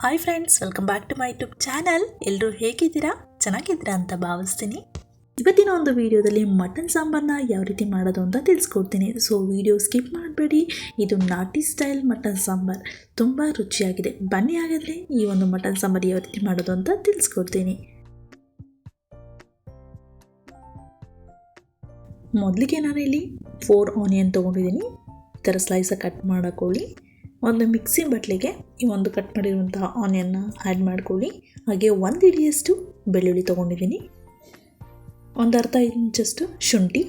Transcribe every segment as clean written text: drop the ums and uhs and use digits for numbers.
Hi friends, welcome back to my YouTube channel. ಎಲ್ಲರೂ ಹೇಗಿದ್ದೀರಾ? ಚೆನ್ನಾಗಿದ್ದೀರಾ ಅಂತ ಭಾವಿಸ್ತೀನಿ. ಇವತ್ತಿನ ಒಂದು ವಿಡಿಯೋದಲ್ಲಿ ಮಟನ್ ಸಾಂಬಾರನ್ನ ಯಾವ ರೀತಿ ಮಾಡೋದು ಅಂತ ತಿಳಿಸ್ಕೊಡ್ತೀನಿ. ಸೊ ವಿಡಿಯೋ ಸ್ಕಿಪ್ ಮಾಡಬೇಡಿ. ಇದು ನಾಟಿ ಸ್ಟೈಲ್ ಮಟನ್ ಸಾಂಬಾರ್ ತುಂಬ ರುಚಿಯಾಗಿದೆ. ಬನ್ನಿ ಹಾಗಾದರೆ ಈ ಒಂದು ಮಟನ್ ಸಾಂಬಾರ್ ಯಾವ ರೀತಿ ಮಾಡೋದು ಅಂತ ತಿಳಿಸ್ಕೊಡ್ತೀನಿ. ಮೊದಲಿಗೆ ನಾನು ಇಲ್ಲಿ 4 ಆನಿಯನ್ ತೊಗೊಂಡಿದ್ದೀನಿ. ಈ ಥರ ಸ್ಲೈಸಾಗಿ ಕಟ್ ಮಾಡ್ಕೊಳ್ಳಿ. ಒಂದು ಮಿಕ್ಸಿ ಬಟ್ಲಿಗೆ ಈ ಒಂದು ಕಟ್ ಮಾಡಿರುವಂತಹ ಆನಿಯನ್ನ ಆ್ಯಡ್ ಮಾಡ್ಕೊಳ್ಳಿ. ಹಾಗೆ 1 ಹಿಡಿಯಷ್ಟು ಬೆಳ್ಳುಳ್ಳಿ ತೊಗೊಂಡಿದ್ದೀನಿ. ಒಂದು ಅರ್ಧ ಇಂಚಷ್ಟು ಶುಂಠಿ,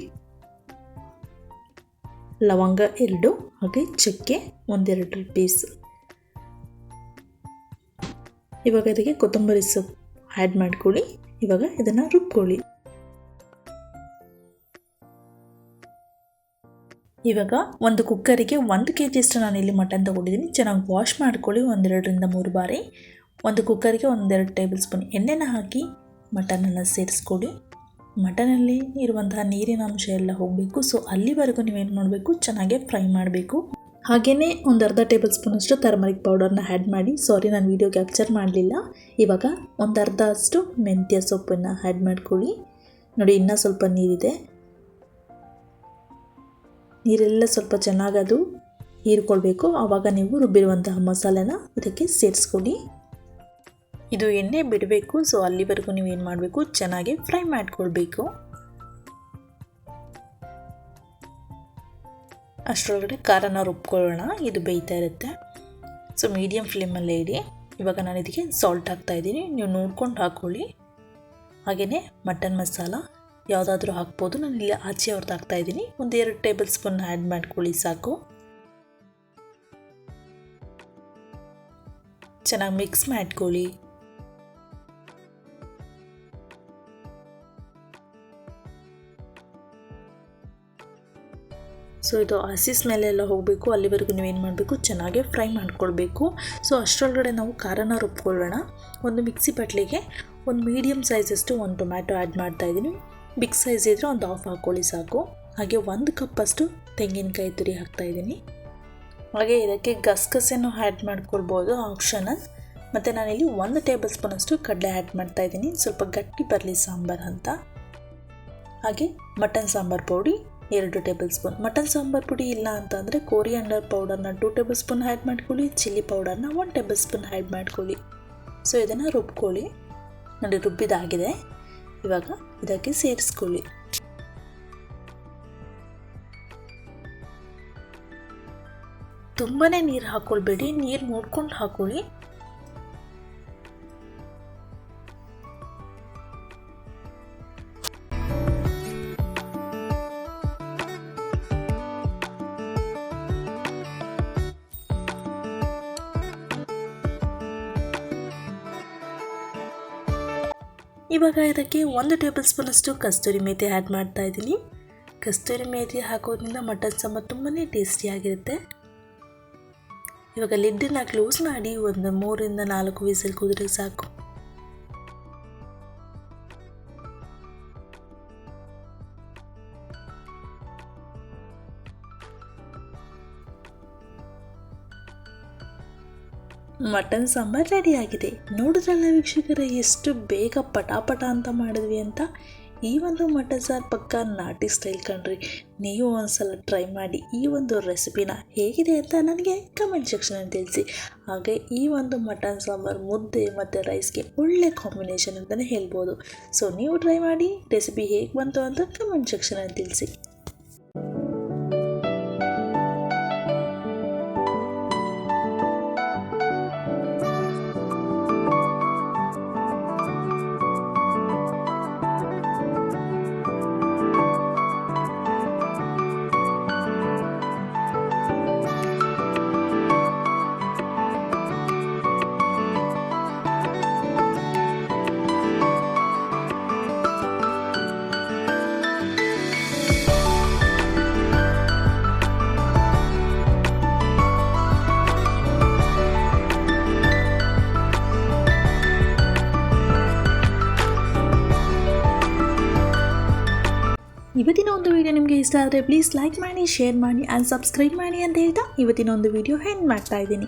ಲವಂಗ 2, ಹಾಗೆ ಚಕ್ಕೆ 1-2 ಪೀಸ್. ಇವಾಗ ಇದಕ್ಕೆ ಕೊತ್ತಂಬರಿ ಸೊಪ್ಪು ಆ್ಯಡ್ ಮಾಡ್ಕೊಳ್ಳಿ. ಇವಾಗ ಇದನ್ನು ರುಬ್ಕೊಳ್ಳಿ. ಇವಾಗ ಒಂದು ಕುಕ್ಕರಿಗೆ 1 kg ನಾನಿಲ್ಲಿ ಮಟನ್ ತೊಗೊಂಡಿದ್ದೀನಿ. ಚೆನ್ನಾಗಿ ವಾಶ್ ಮಾಡ್ಕೊಳ್ಳಿ 1-2-3 ಬಾರಿ. ಒಂದು ಕುಕ್ಕರಿಗೆ 1-2 ಟೇಬಲ್ ಸ್ಪೂನ್ ಎಣ್ಣೆನ ಹಾಕಿ ಮಟನನ್ನು ಸೇರಿಸ್ಕೊಳ್ಳಿ. ಮಟನಲ್ಲಿ ಇರುವಂತಹ ನೀರಿನ ಅಂಶ ಎಲ್ಲ ಹೋಗಬೇಕು. ಸೊ ಅಲ್ಲಿವರೆಗೂ ನೀವೇನು ಮಾಡಬೇಕು, ಚೆನ್ನಾಗಿ ಫ್ರೈ ಮಾಡಬೇಕು. ಹಾಗೆಯೇ ಒಂದು ಅರ್ಧ ಟೇಬಲ್ ಸ್ಪೂನಷ್ಟು ಟರ್ಮರಿಕ್ ಪೌಡರ್ನ ಆ್ಯಡ್ ಮಾಡಿ. ಸಾರಿ, ನಾನು ವೀಡಿಯೋ ಕ್ಯಾಪ್ಚರ್ ಮಾಡಲಿಲ್ಲ. ಇವಾಗ ಒಂದು ಅರ್ಧ ಅಷ್ಟು ಮೆಂತ್ಯ ಸೊಪ್ಪನ್ನು ಆ್ಯಡ್ ಮಾಡ್ಕೊಳ್ಳಿ. ನೋಡಿ, ಇನ್ನೂ ಸ್ವಲ್ಪ ನೀರಿದೆ. ನೀರೆಲ್ಲ ಸ್ವಲ್ಪ ಚೆನ್ನಾಗಿ ಅದು ಹೀರ್ಕೊಳ್ಬೇಕು. ಆವಾಗ ನೀವು ರುಬ್ಬಿರುವಂತಹ ಮಸಾಲೆನ ಇದಕ್ಕೆ ಸೇರಿಸ್ಕೊಳ್ಳಿ. ಇದು ಎಣ್ಣೆ ಬಿಡಬೇಕು. ಸೊ ಅಲ್ಲಿವರೆಗೂ ನೀವೇನು ಮಾಡಬೇಕು, ಚೆನ್ನಾಗಿ ಫ್ರೈ ಮಾಡ್ಕೊಳ್ಬೇಕು. ಅಷ್ಟರೊಳಗಡೆ ಖಾರನ ರುಬ್ಕೊಳ್ಳೋಣ. ಇದು ಬೇಯ್ತಾ ಇರುತ್ತೆ. ಸೊ ಮೀಡಿಯಮ್ ಫ್ಲೇಮಲ್ಲೇ ಇಡಿ. ಇವಾಗ ನಾನು ಇದಕ್ಕೆ ಸಾಲ್ಟ್ ಹಾಕ್ತಾಯಿದ್ದೀನಿ. ನೀವು ನೋಡ್ಕೊಂಡು ಹಾಕ್ಕೊಳ್ಳಿ. ಹಾಗೆಯೇ ಮಟನ್ ಮಸಾಲ ಯಾವುದಾದ್ರೂ ಹಾಕ್ಬೋದು. ನಾನು ಇಲ್ಲಿ ಆಚೆ ಅವ್ರದ್ದು ಹಾಕ್ತಾಯಿದ್ದೀನಿ. 1-2 ಟೇಬಲ್ ಸ್ಪೂನ್ ಆ್ಯಡ್ ಮಾಡ್ಕೊಳ್ಳಿ, ಸಾಕು. ಚೆನ್ನಾಗಿ ಮಿಕ್ಸ್ ಮಾಡ್ಕೊಳ್ಳಿ. ಸೊ ಇದು ಹಸಿ ಸ್ಮೆಲ್ಲೆಲ್ಲ ಹೋಗಬೇಕು. ಅಲ್ಲಿವರೆಗೂ ನೀವೇನು ಮಾಡಬೇಕು, ಚೆನ್ನಾಗಿ ಫ್ರೈ ಮಾಡ್ಕೊಳ್ಬೇಕು. ಸೊ ಅಷ್ಟರೊಳಗಡೆ ನಾವು ಖಾರನ ರುಬ್ಕೊಳ್ಳೋಣ. ಒಂದು ಮಿಕ್ಸಿ ಬಟ್ಲಿಗೆ ಒಂದು ಮೀಡಿಯಮ್ ಸೈಜಷ್ಟು 1 ಟೊಮ್ಯಾಟೊ ಆ್ಯಡ್ ಮಾಡ್ತಾಯಿದ್ದೀನಿ. ಬಿಗ್ ಸೈಜ್ ಇದ್ದರೆ ಒಂದು ಹಾಫ್ ಹಾಕ್ಕೊಳ್ಳಿ, ಸಾಕು. ಹಾಗೆ 1 ಕಪ್ಪಷ್ಟು ತೆಂಗಿನಕಾಯಿ ತುರಿ ಹಾಕ್ತಾಯಿದ್ದೀನಿ. ಹಾಗೆ ಇದಕ್ಕೆ ಗಸಗಸೆನೂ ಆ್ಯಡ್ ಮಾಡ್ಕೊಳ್ಬೋದು, ಆಪ್ಷನಲ್. ಮತ್ತು ನಾನಿಲ್ಲಿ 1 ಟೇಬಲ್ ಸ್ಪೂನಷ್ಟು ಕಡಲೆ ಆ್ಯಡ್ ಮಾಡ್ತಾಯಿದ್ದೀನಿ, ಸ್ವಲ್ಪ ಗಟ್ಟಿ ಬರಲಿ ಸಾಂಬಾರು ಅಂತ. ಹಾಗೆ ಮಟನ್ ಸಾಂಬಾರು ಪುಡಿ 2 ಟೇಬಲ್ ಸ್ಪೂನ್. ಮಟನ್ ಸಾಂಬಾರು ಪುಡಿ ಇಲ್ಲ ಅಂತಂದರೆ ಕೊರಿಯಾಂಡರ್ ಪೌಡರ್ನ 2 ಟೇಬಲ್ ಸ್ಪೂನ್ ಆ್ಯಡ್ ಮಾಡ್ಕೊಳ್ಳಿ. ಚಿಲ್ಲಿ ಪೌಡರ್ನ 1 ಟೇಬಲ್ ಸ್ಪೂನ್ ಆ್ಯಡ್ ಮಾಡ್ಕೊಳ್ಳಿ. ಸೊ ಇದನ್ನು ರುಬ್ಕೊಳ್ಳಿ. ನೋಡಿ, ರುಬ್ಬಿದಾಗಿದೆ. ಇವಾಗ ಇದಕ್ಕೆ ಸೇರಿಸ್ಕೊಳ್ಳಿ. ತುಂಬಾ ನೀರು ಹಾಕ್ಕೊಳ್ಬೇಡಿ, ನೀರು ನೋಡ್ಕೊಂಡು ಹಾಕ್ಕೊಳ್ಳಿ. ಇವಾಗ ಇದಕ್ಕೆ 1 ಟೇಬಲ್ ಸ್ಪೂನಷ್ಟು ಕಸ್ತೂರಿ ಮೇಥಿ ಆ್ಯಡ್ ಮಾಡ್ತಾ ಇದ್ದೀನಿ. ಕಸ್ತೂರಿ ಮೇಥಿ ಹಾಕೋದ್ರಿಂದ ಮಟನ್ ಸಾಂಬಾರು ತುಂಬಾ ಟೇಸ್ಟಿಯಾಗಿರುತ್ತೆ. ಇವಾಗ ಲಿಡ್ಡನ್ನು ಕ್ಲೋಸ್ ಮಾಡಿ ಒಂದು 3-4 ವಿಸಿಲ್ ಕೂದ್ರೆ ಸಾಕು. ಮಟನ್ ಸಾಂಬಾರು ರೆಡಿಯಾಗಿದೆ. ನೋಡಿದ್ರಲ್ಲ ವೀಕ್ಷಕರೇ, ಎಷ್ಟು ಬೇಗ ಪಟಾಪಟ ಅಂತ ಮಾಡಿದ್ವಿ ಅಂತ. ಈ ಒಂದು ಮಟನ್ ಸಾರು ಪಕ್ಕ ನಾಟಿ ಸ್ಟೈಲ್ ಕಣ್ರಿ. ನೀವು ಒಂದ್ಸಲ ಟ್ರೈ ಮಾಡಿ ಈ ಒಂದು ರೆಸಿಪಿನ. ಹೇಗಿದೆ ಅಂತ ನನಗೆ ಕಮೆಂಟ್ ಸೆಕ್ಷನಲ್ಲಿ ತಿಳಿಸಿ. ಹಾಗೆ ಈ ಒಂದು ಮಟನ್ ಸಾಂಬಾರು ಮುದ್ದೆ ಮತ್ತು ರೈಸ್ಗೆ ಒಳ್ಳೆ ಕಾಂಬಿನೇಷನ್ ಅಂತಲೇ ಹೇಳ್ಬೋದು. ಸೊ ನೀವು ಟ್ರೈ ಮಾಡಿ. ರೆಸಿಪಿ ಹೇಗೆ ಬಂತು ಅಂತ ಕಮೆಂಟ್ ಸೆಕ್ಷನಲ್ಲಿ ತಿಳಿಸಿ. ಇವತ್ತಿನ ಒಂದು ವಿಡಿಯೋ ನಿಮಗೆ ಇಷ್ಟ ಆದರೆ ಪ್ಲೀಸ್ ಲೈಕ್ ಮಾಡಿ, ಶೇರ್ ಮಾಡಿ ಆ್ಯಂಡ್ ಸಬ್ಸ್ಕ್ರೈಬ್ ಮಾಡಿ ಅಂತ ಹೇಳ್ತಾ ಇವತ್ತಿನ ಒಂದು ವಿಡಿಯೋ ಎಂಡ್ ಮಾಡ್ತಾ ಇದ್ದೀನಿ.